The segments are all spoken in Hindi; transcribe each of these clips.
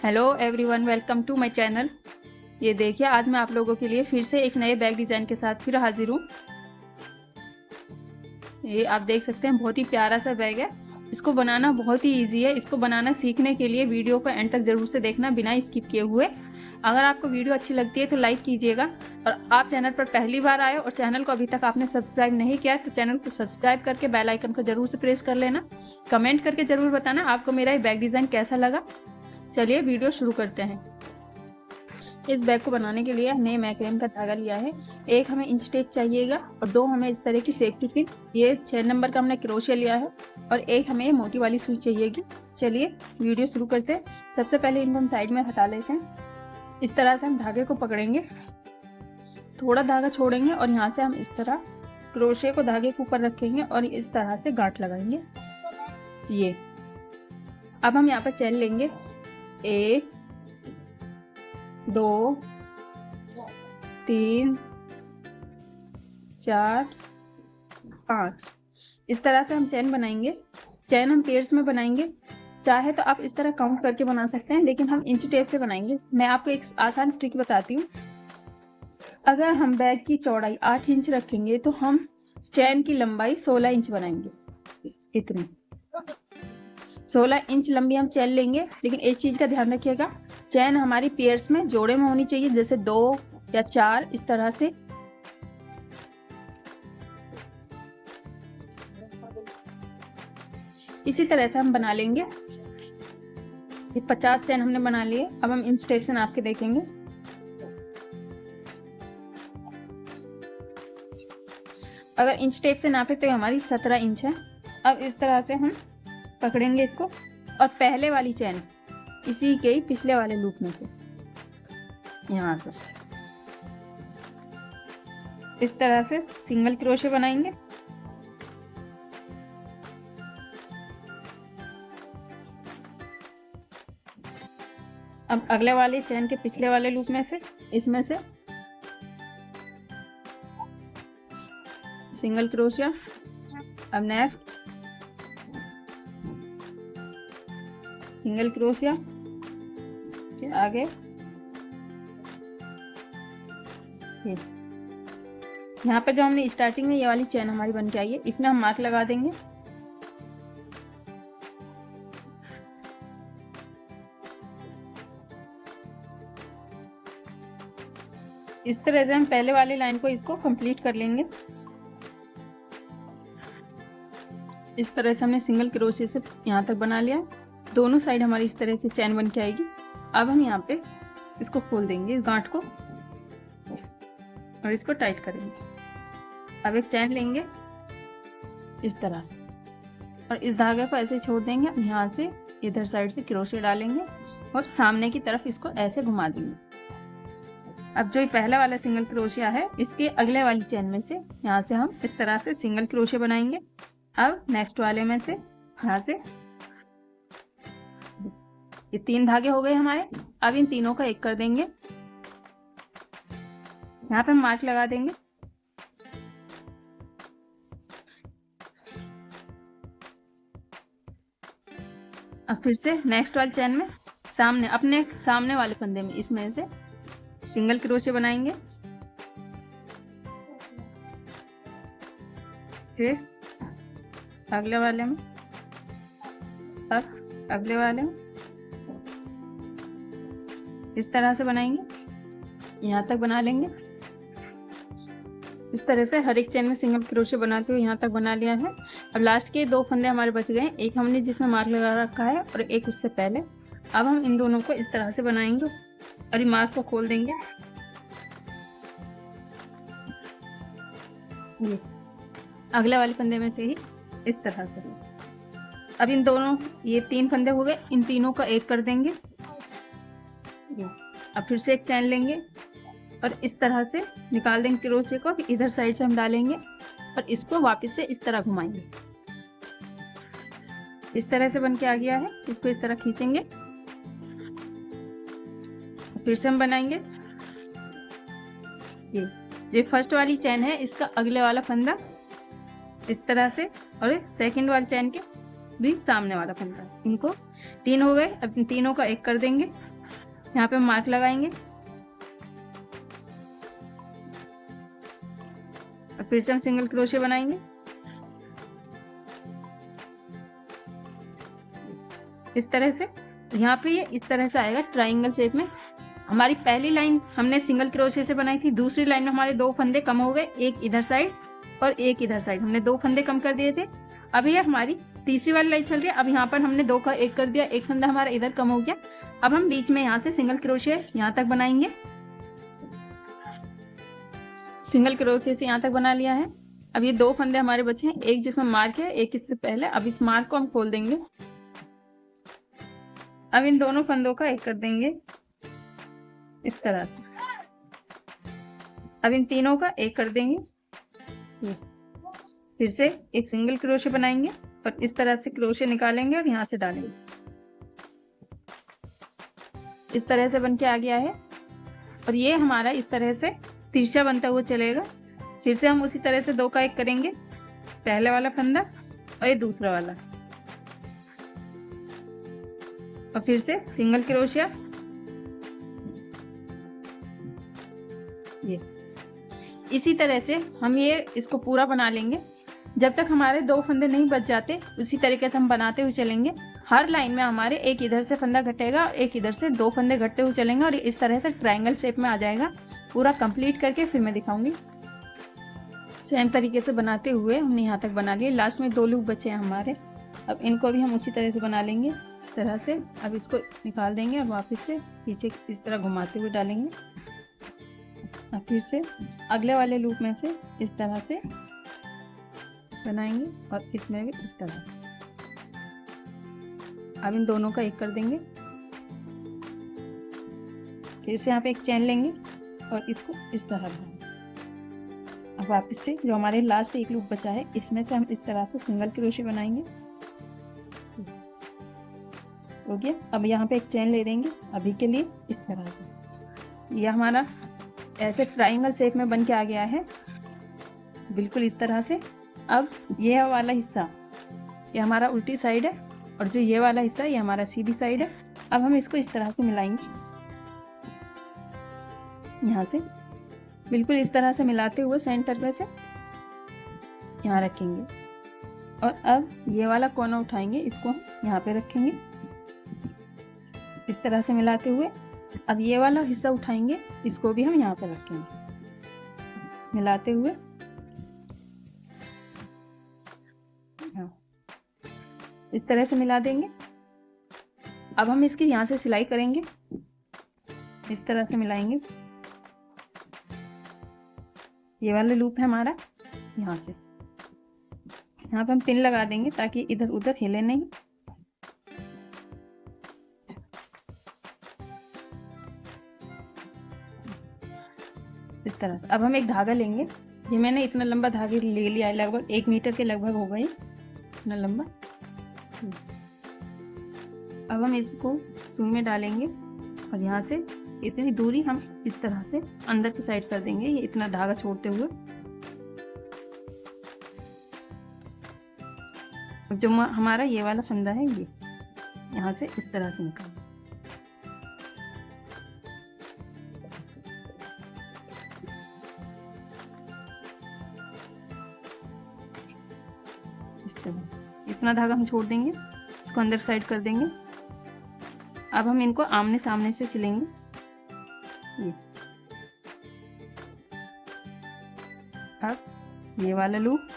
Hello everyone, welcome to my channel. ये देखिए, आज मैं आप लोगों के लिए फिर से एक नए बैग डिज़ाइन के साथ फिर हाजिर हूँ। ये आप देख सकते हैं, बहुत ही प्यारा सा बैग है। इसको बनाना बहुत ही इजी है। इसको बनाना सीखने के लिए वीडियो को एंड तक ज़रूर से देखना, बिना स्किप किए हुए। अगर आपको वीडियो अच्छी लगती है तो लाइक कीजिएगा, और आप चैनल पर पहली बार आए और चैनल को अभी तक आपने सब्सक्राइब नहीं किया है तो चैनल को सब्सक्राइब करके बेल आइकन को ज़रूर से प्रेस कर लेना। कमेंट करके ज़रूर बताना आपको मेरा ये बैग डिज़ाइन कैसा लगा। चलिए वीडियो शुरू करते हैं। इस बैग को बनाने के लिए हमने मैक्रेम का धागा लिया है। एक हमें इंच टेप चाहिएगा और दो हमें इस तरह की सेफ्टी पिन, ये 6 नंबर का हमने क्रोशिया लिया है, और एक हमें ये मोटी वाली सुई चाहिएगी। चलिए वीडियो शुरू करते हैं। सबसे पहले इनको हम साइड में हटा लेते हैं। इस तरह से हम धागे को पकड़ेंगे, थोड़ा धागा छोड़ेंगे और यहाँ से हम इस तरह क्रोशिया को धागे के ऊपर रखेंगे और इस तरह से गांठ लगाएंगे। ये अब हम यहाँ पर चैन लेंगे, 1 2 3 4 5। इस तरह से हम चैन बनाएंगे। चैन हम पेयर्स में बनाएंगे। चाहे तो आप इस तरह काउंट करके बना सकते हैं, लेकिन हम इंच टेप से बनाएंगे। मैं आपको एक आसान ट्रिक बताती हूँ। अगर हम बैग की चौड़ाई 8 इंच रखेंगे तो हम चैन की लंबाई 16 इंच बनाएंगे। इतनी 16 इंच लंबी हम चैन लेंगे। लेकिन एक चीज का ध्यान रखिएगा, चैन हमारी पेयर्स में जोड़े में होनी चाहिए, जैसे 2 या 4, इस तरह से। इसी तरह से हम बना लेंगे। ये 50 चैन हमने बना लिए। अब हम इंच टेप से नाप के देखेंगे। अगर इंच टेप से नापे तो हमारी 17 इंच है। अब इस तरह से हम पकड़ेंगे इसको, और पहले वाली चैन इसी के ही पिछले वाले लूप में से यहाँ से इस तरह से सिंगल क्रोशे बनाएंगे। अब अगले वाले चैन के पिछले वाले लूप में से इसमें से सिंगल क्रोशिया। अब नेक्स्ट सिंगल क्रोशिया, फिर आगे यहाँ पे जो हमने स्टार्टिंग में ये वाली चैन हमारी बन के आई है, इसमें हम मार्क लगा देंगे। इस तरह से हम पहले वाली लाइन को इसको कंप्लीट कर लेंगे। इस तरह से हमने सिंगल क्रोशिया से यहाँ तक बना लिया। दोनों साइड हमारी इस तरह से चैन बन के आएगी। अब हम यहाँ पे इसको खोल देंगे, इस गांठ को, और इसको टाइट करेंगे। अब एक चैन लेंगे इस तरह से, और इस धागे को ऐसे छोड़ देंगे। अब यहाँ से इधर साइड से क्रोशिया डालेंगे और सामने की तरफ इसको ऐसे घुमा देंगे। अब जो ये पहला वाला सिंगल क्रोशिया है, इसके अगले वाली चैन में से यहाँ से हम इस तरह से सिंगल क्रोशिया बनाएंगे। अब नेक्स्ट वाले में से यहाँ से ये 3 धागे हो गए हमारे। अब इन तीनों का एक कर देंगे। यहाँ पे हम मार्क लगा देंगे। अब फिर से नेक्स्ट वाली चैन में सामने, अपने सामने वाले फंदे में, इसमें से सिंगल क्रोशिया बनाएंगे। फिर अगले वाले में, अब अगले वाले में इस तरह से बनाएंगे, यहाँ तक बना लेंगे। इस तरह से हर एक चैन में सिंगल क्रोशिया बनाते हुए यहाँ तक बना लिया है। अब लास्ट के 2 फंदे हमारे बच गए, एक हमने जिसमें मार्क लगा रखा है और एक उससे पहले। अब हम इन दोनों को इस तरह से बनाएंगे और ये मार्क को खोल देंगे। ये अगले वाले फंदे में से ही इस तरह से। अब इन दोनों, ये 3 फंदे हो गए, इन तीनों का एक कर देंगे। अब फिर से एक चैन लेंगे और इस तरह से निकाल देंगे क्रोशिया को। इधर साइड से हम डालेंगे और इसको वापस से इस तरह घुमाएंगे। इस तरह से बन के आ गया है। इसको इस तरह खींचेंगे, फिर से हम बनाएंगे। ये फर्स्ट वाली चैन है, इसका अगले वाला फंदा इस तरह से, और सेकंड वाली चैन के भी सामने वाला फंदा। इनको 3 हो गए। अब इन तीनों का एक कर देंगे यहाँ पे हम मार्क लगाएंगे और फिर से हम सिंगल क्रोशे बनाएंगे। इस तरह से यहाँ पे ये इस तरह से आएगा ट्रायंगल शेप में। हमारी पहली लाइन हमने सिंगल क्रोशे से बनाई थी, दूसरी लाइन में हमारे 2 फंदे कम हो गए, एक इधर साइड और एक इधर साइड, हमने 2 फंदे कम कर दिए थे। अब ये हमारी तीसरी वाली लाइन चल रही है। अब यहाँ पर हमने 2 का 1 कर दिया, एक फंदा हमारा इधर कम हो गया। अब हम बीच में यहाँ से सिंगल क्रोशे यहाँ तक बनाएंगे। सिंगल क्रोशे से यहाँ तक बना लिया है। अब ये 2 फंदे हमारे बचे हैं, एक जिसमें मार्क है, एक इससे पहले। अब इस मार्क को हम खोल देंगे। अब इन दोनों फंदों का 1 कर देंगे इस तरह से। अब इन तीनों का 1 कर देंगे। फिर से एक सिंगल क्रोशे बनाएंगे और इस तरह से क्रोशे निकालेंगे और यहाँ से डालेंगे। इस तरह से बन के आ गया है और ये हमारा इस तरह से तिरछा बनता हुआ चलेगा। फिर से हम उसी तरह से 2 का 1 करेंगे, पहले वाला फंदा और ये दूसरा वाला, और फिर से सिंगल क्रोशिया। ये इसी तरह से हम इसको पूरा बना लेंगे जब तक हमारे 2 फंदे नहीं बच जाते। उसी तरीके से हम बनाते हुए चलेंगे। हर लाइन में हमारे एक इधर से फंदा घटेगा और एक इधर से 2 फंदे घटते हुए चलेंगे और इस तरह से ट्रायंगल शेप में आ जाएगा। पूरा कंप्लीट करके फिर मैं दिखाऊंगी। सेम तरीके से बनाते हुए हमने यहाँ तक बना लिए। लास्ट में 2 लूप बचे हैं हमारे। अब इनको भी हम उसी तरह से बना लेंगे इस तरह से। अब इसको निकाल देंगे और वापस से पीछे इस तरह घुमाते हुए डालेंगे। अब फिर से अगले वाले लूप में से इस तरह से बनाएंगे और इसमें भी इस तरह। अब इन दोनों का 1 कर देंगे। फिर से यहाँ पे एक चेन लेंगे और इसको इस तरह बनाएंगे। अब वापस से जो हमारे लास्ट एक लूप बचा है इसमें से हम इस तरह से सिंगल क्रोशे बनाएंगे। हो गया। अब यहाँ पे एक चेन ले देंगे अभी के लिए इस तरह से। यह हमारा ऐसे ट्रायंगल शेप में बन के आ गया है, बिल्कुल इस तरह से। अब ये वाला हिस्सा ये हमारा उल्टी साइड है और जो ये वाला हिस्सा ये हमारा सीधी साइड है। अब हम इसको इस तरह से मिलाएंगे, यहाँ से बिल्कुल इस तरह से मिलाते हुए सेंटर पे से यहाँ रखेंगे। और अब ये वाला कोना उठाएंगे, इसको हम यहाँ पे रखेंगे इस तरह से मिलाते हुए। अब ये वाला हिस्सा उठाएंगे, इसको भी हम यहाँ पर रखेंगे मिलाते हुए। इस तरह से मिला देंगे। अब हम इसकी यहाँ से सिलाई करेंगे, इस तरह से मिलाएंगे। ये वाला लूप है हमारा, यहाँ से यहाँ पे हम पिन लगा देंगे ताकि इधर उधर हिले नहीं। इस तरह से। अब हम एक धागा लेंगे। ये मैंने इतना लंबा धागे ले लिया है, लगभग 1 मीटर के लगभग होगा ये इतना लंबा। अब हम इसको सुई में डालेंगे और यहाँ से इतनी दूरी हम इस तरह से अंदर की साइड कर देंगे, ये इतना धागा छोड़ते हुए। जो हमारा ये वाला फंदा है ये यहाँ से इस तरह से निकाल। इस तरह से इतना धागा हम छोड़ देंगे, इसको अंदर साइड कर देंगे। अब हम इनको आमने सामने से सिलेंगे। ये अब ये वाला लूप,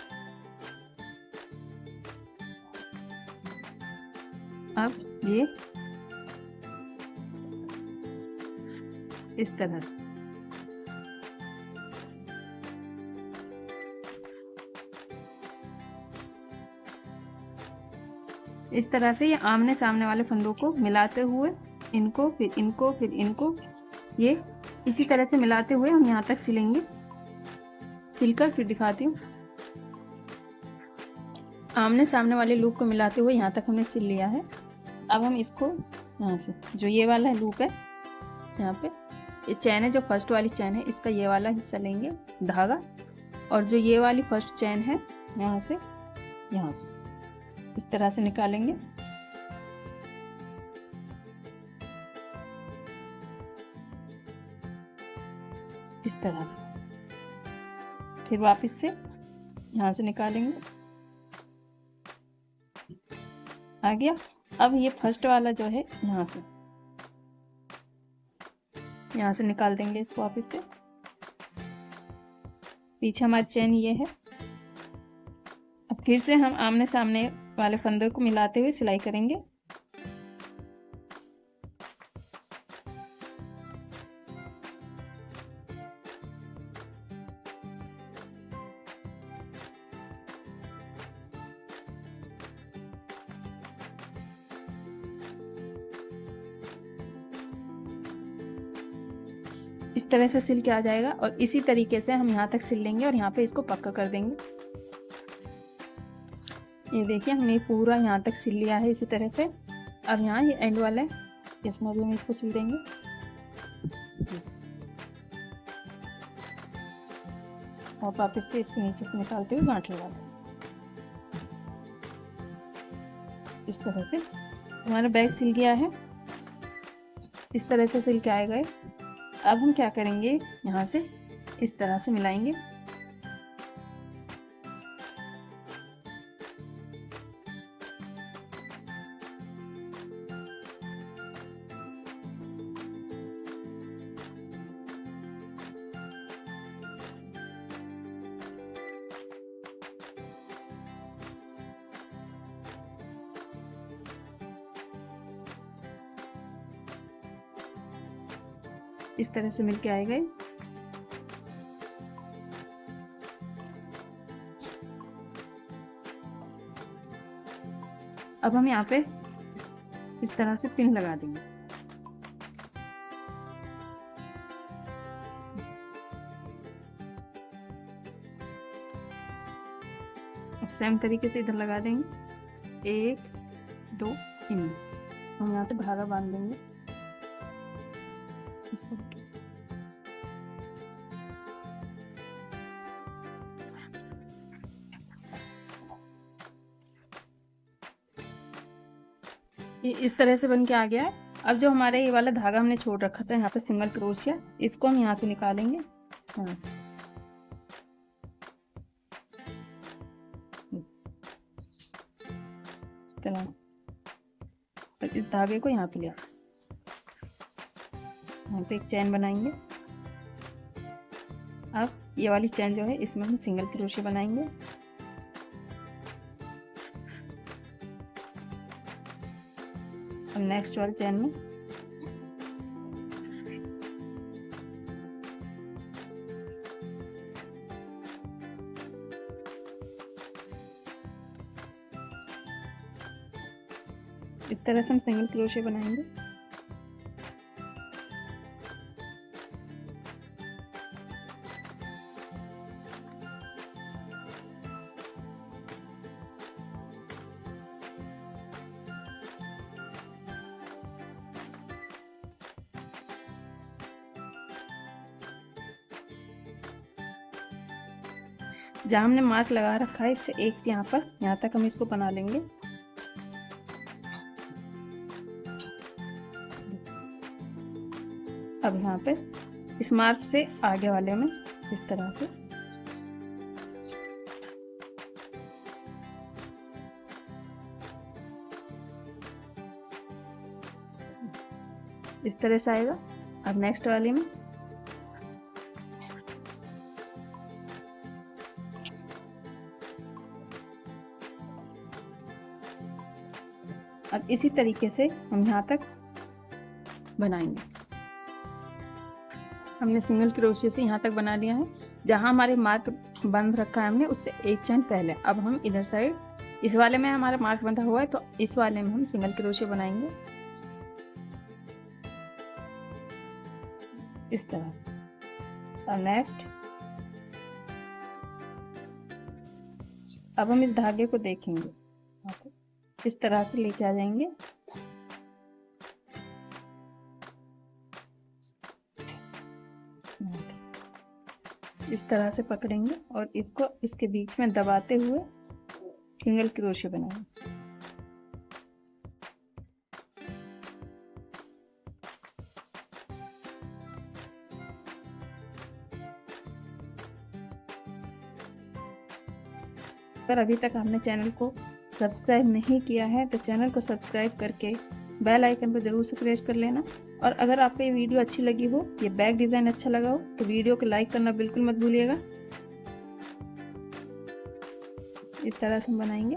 अब ये इस तरह से। इस तरह से ये आमने सामने वाले फंदों को मिलाते हुए इनको फिर इनको फिर इनको, ये इसी तरह से मिलाते हुए हम यहाँ तक सिलेंगे। सिलकर फिर दिखाती हूँ। आमने सामने वाले लूप को मिलाते हुए यहाँ तक हमने सिल लिया है। अब हम इसको यहाँ से जो ये वाला लूप है, यहाँ पे ये चैन है, जो फर्स्ट वाली चैन है, इसका ये वाला हिस्सा लेंगे धागा, और जो ये वाली फर्स्ट चैन है यहाँ से इस तरह से निकालेंगे। इस तरह से। फिर वापस से यहाँ से निकालेंगे, आ गया। अब ये फर्स्ट वाला जो है यहाँ से निकाल देंगे इसको वापस से। पीछे हमारी चेन ये है। अब फिर से हम आमने सामने वाले फंदे को मिलाते हुए सिलाई करेंगे। इस तरह से सिल के आ जाएगा और इसी तरीके से हम यहाँ तक सिल लेंगे और यहाँ पे इसको पक्का कर देंगे। ये देखिए हमने पूरा यहाँ तक सिल लिया है इसी तरह से। अब यहाँ ये एंड वाला है, इसमें भी हम इसको सिल देंगे। और वापस से इसको नीचे से निकालते हुए गांठ लगा देंगे। इस तरह से हमारा बैग सिल गया है। इस तरह से सिल के आएगा। अब हम क्या करेंगे, यहाँ से इस तरह से मिलाएंगे। इस तरह से मिलके आएगा। अब हम यहाँ पे इस तरह से पिन लगा देंगे। अब सेम तरीके से इधर लगा देंगे। 1 2 3 हम यहाँ पे धागा बांध देंगे इस तरीके से। इस तरह से बन के आ गया है। अब जो हमारे ये वाला धागा हमने छोड़ रखा था यहाँ पे सिंगल क्रोशिया, इसको हम यहाँ से निकालेंगे। हाँ, इस तरह से इस धागे को यहाँ पे लिया, यहाँ पे एक चैन बनाएंगे। अब ये वाली चैन जो है इसमें हम सिंगल क्रोशिया बनाएंगे। और नेक्स्ट वाली चैन में इस तरह से हम सिंगल क्रोशिया बनाएंगे। जहाँ हमने मार्क लगा रखा है इससे एक से यहाँ तक हम इसको बना लेंगे। अब यहाँ पे इस मार्क से आगे वाले में इस तरह से इस तरह से आएगा। अब नेक्स्ट वाले में अब इसी तरीके से हम यहाँ तक बनाएंगे। हमने सिंगल क्रोशिया से यहाँ तक बना लिया है। जहाँ हमारे मार्क बंद रखा है हमने उससे एक चैन पहले। अब हम इधर साइड इस वाले में हमारा मार्क बंधा हुआ है तो इस वाले में हम सिंगल क्रोशिया बनाएंगे इस तरह से। और नेक्स्ट अब हम इस धागे को देखेंगे, इस तरह से लेके आ जाएंगे। इस तरह से पकड़ेंगे और इसको इसके बीच में दबाते हुए सिंगल क्रोशिया बनाएंगे। पर अभी तक आपने चैनल को सब्सक्राइब नहीं किया है तो चैनल को सब्सक्राइब करके बेल आइकन पर ज़रूर से प्रेस कर लेना। और अगर आपको ये वीडियो अच्छी लगी हो, ये बैग डिज़ाइन अच्छा लगा हो तो वीडियो को लाइक करना बिल्कुल मत भूलिएगा। इस तरह से हम बनाएंगे।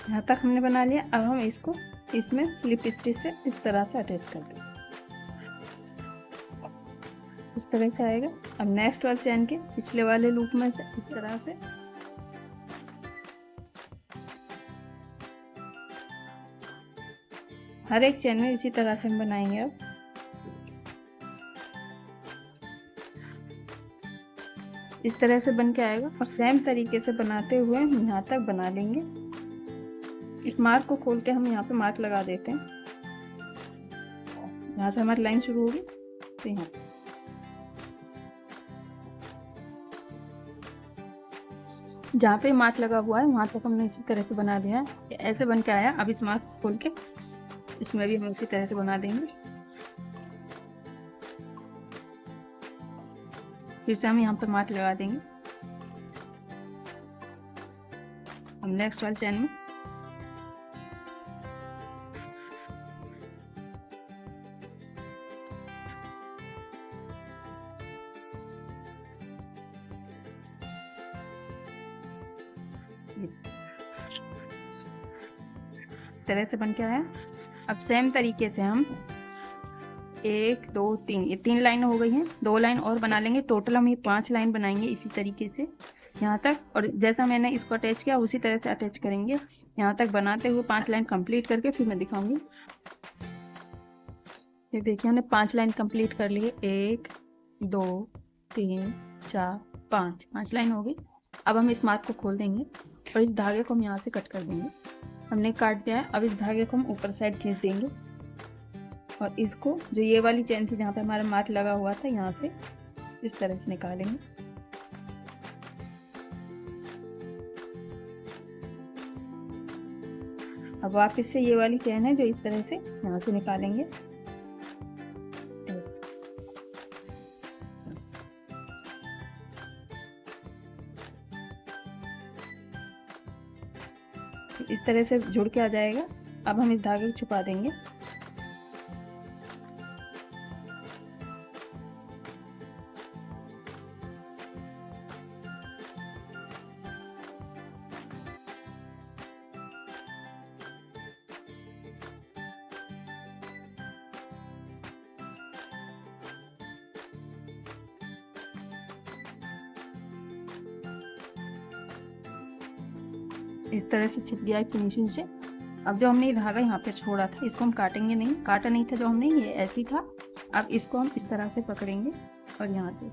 यहाँ तक हमने बना लिया। अब हम इसको इसमें स्लिप स्टिच से इस तरह से अटैच कर देंगे। इस तरह से आएगा। अब नेक्स्ट वाले चैन के पिछले वाले लूप में से इस तरह से हर एक चैन में इसी तरह से हम बनाएंगे। अब इस तरह से बन के आएगा और सेम तरीके से बनाते हुए हम यहाँ तक बना लेंगे। इस मार्क को खोल के हम यहाँ पे मार्क लगा देते हैं। यहाँ से हमारी लाइन शुरू होगी तो यहाँ जहाँ पे मार्क लगा हुआ है वहाँ तक हमने इसी तरह से बना दिया है। ऐसे बन के आया। अब इस मार्क को खोल के इसमें भी हम इसी तरह से बना देंगे। फिर से हम यहाँ पर मार्क लगा देंगे। हम नेक्स्ट वाले चैन में इस तरह से बन के आया। अब सेम तरीके से हम 1 2 3 ये 3 लाइन हो गई हैं। 2 लाइन और बना लेंगे। टोटल हम ये 5 लाइन बनाएंगे इसी तरीके से यहाँ तक। और जैसा मैंने इसको अटैच किया उसी तरह से अटैच करेंगे। यहाँ तक बनाते हुए 5 लाइन कंप्लीट करके फिर मैं दिखाऊंगी। ये देखिए हमने 5 लाइन कंप्लीट कर लिए। 1 2 3 4 5 लाइन हो गई। अब हम इस मार्क को खोल देंगे और इस धागे को हम यहाँ से कट कर देंगे। हमने काट दिया है। अब इस धागे को हम ऊपर साइड खींच देंगे और इसको जो ये वाली चैन थी जहाँ पे हमारा मार्क लगा हुआ था यहाँ से इस तरह से निकालेंगे। अब वापस से ये वाली चैन है जो इस तरह से यहाँ से निकालेंगे। इस तरह से जुड़ के आ जाएगा। अब हम इस धागे को छुपा देंगे। इस तरह से छिप गया है फिनिशिंग से। अब जो हमने ये धागा यहाँ पे छोड़ा था इसको हम काटेंगे नहीं। काटा नहीं था जो हमने, ये ऐसे ही था। अब इसको हम इस तरह से पकड़ेंगे और यहाँ से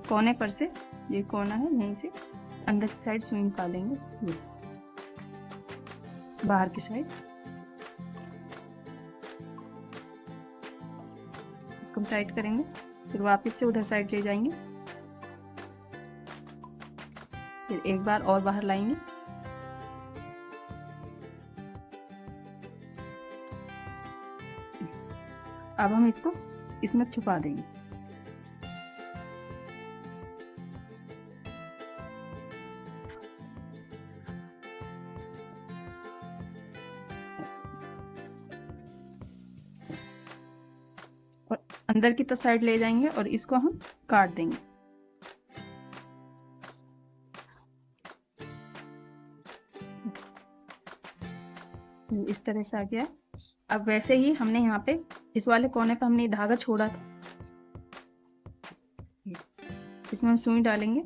कोने पर से, ये कोना है यहीं से अंदर की साइड सुई निकालेंगे। ये बाहर की साइड इसको हम टाइट करेंगे। फिर वापस से उधर साइड ले जाएंगे। फिर एक बार और बाहर लाएंगे। अब हम इसको इसमें छुपा देंगे। और अंदर की तो साइड ले जाएंगे और इसको हम काट देंगे। इस तरह से आ गया। अब वैसे ही हमने यहाँ पे इस वाले कोने पे हमने धागा छोड़ा था, इसमें हम सुई डालेंगे।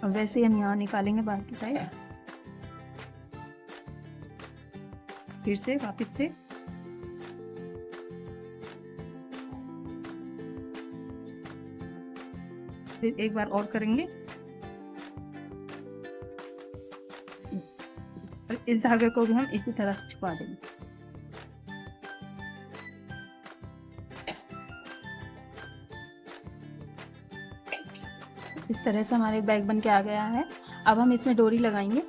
और वैसे ही हम यहाँ निकालेंगे बाहर की साइड। फिर से वापस से फिर एक बार और करेंगे। और इस धागे को भी हम इसी तरह से छुपा देंगे। इस तरह से हमारे बैग बन के आ गया है। अब हम इसमें डोरी लगाएंगे।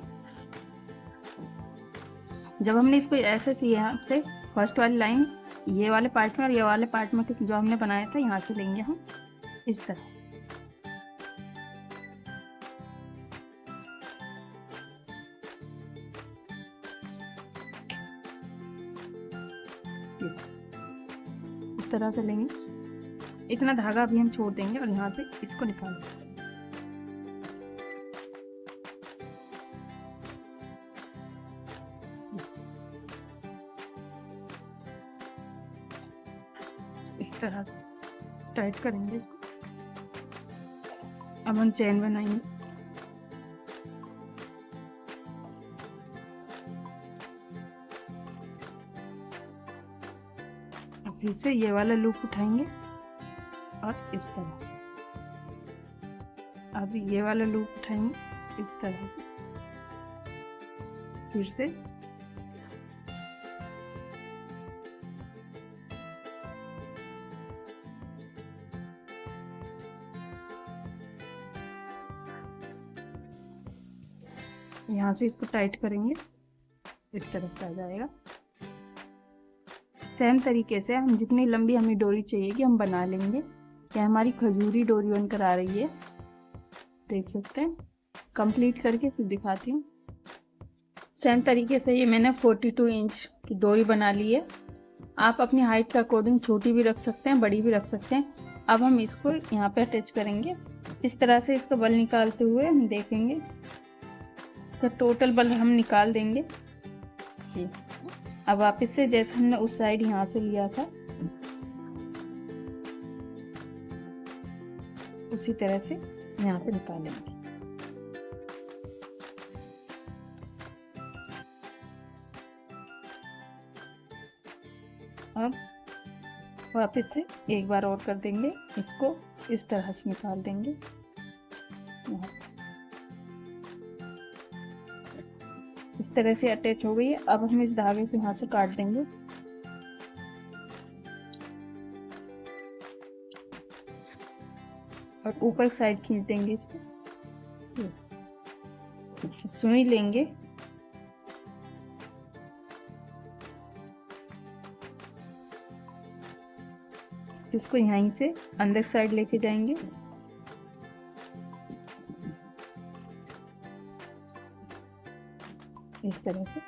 जब हमने इसको ऐसे से यहाँ से फर्स्ट वाली लाइन ये वाले पार्ट में और ये वाले पार्ट में जो हमने बनाया था यहाँ से लेंगे हम इस तरह। इस तरह से लेंगे, इतना धागा भी हम छोड़ देंगे और यहाँ से इसको निकाल देंगे। इस तरह से टाइट करेंगे इसको। अब हम चेन बनाएंगे। अब फिर से ये वाला लूप उठाएंगे और इस तरह से, अब ये वाला लूप उठाएंगे इस तरह से, फिर से यहाँ से इसको टाइट करेंगे, इस तरफ से आ जाएगा। सेम तरीके से हम जितनी लंबी हमें डोरी चाहिए कि हम बना लेंगे। यह हमारी खजूरी डोरी बनकर आ रही है, देख सकते हैं। कंप्लीट करके फिर दिखाती हूँ। सेम तरीके से ये मैंने 42 इंच की डोरी बना ली है। आप अपनी हाइट के अकॉर्डिंग छोटी भी रख सकते हैं, बड़ी भी रख सकते हैं। अब हम इसको यहाँ पे अटैच करेंगे। इस तरह से इसका बल निकालते हुए हम देखेंगे, इसका टोटल बल हम निकाल देंगे। अब वापस से जैसे हमने उस साइड यहाँ से लिया था उसी तरह से यहाँ पे निकालेंगे। अब वापस से एक बार और कर देंगे, इसको इस तरह से निकाल देंगे। इस तरह से अटैच हो गई है। अब हम इस धागे को यहाँ से काट देंगे और ऊपर साइड खींच देंगे इसको, सुई लेंगे, इसको यहीं से अंदर साइड लेके जाएंगे। इस तरह से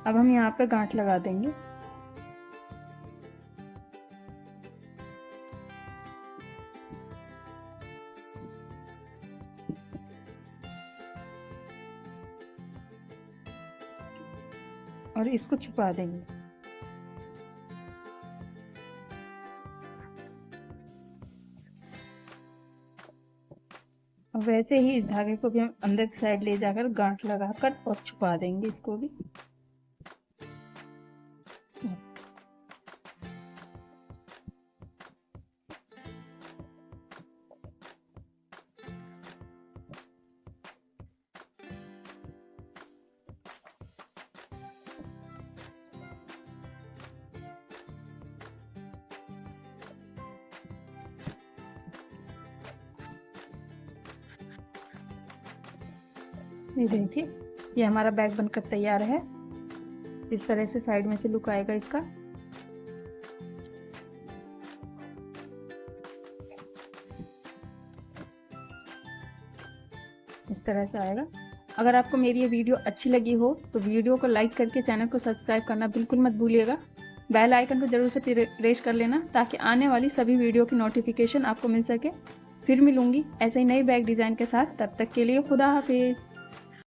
अब हम यहाँ पे गांठ लगा देंगे। और इसको छुपा देंगे। वैसे ही इस धागे को भी हम अंदर की साइड ले जाकर गांठ लगाकर और छुपा देंगे इसको भी। ये देखिए, ये हमारा बैग बनकर तैयार है। इस तरह से साइड में से लुक आएगा इसका। इस तरह से आएगा। अगर आपको मेरी ये वीडियो अच्छी लगी हो तो वीडियो को लाइक करके चैनल को सब्सक्राइब करना बिल्कुल मत भूलिएगा। बेल आइकन को जरूर से प्रेस कर लेना ताकि आने वाली सभी वीडियो की नोटिफिकेशन आपको मिल सके। फिर मिलूंगी ऐसे ही नई बैग डिज़ाइन के साथ। तब तक के लिए खुदा हाफिज।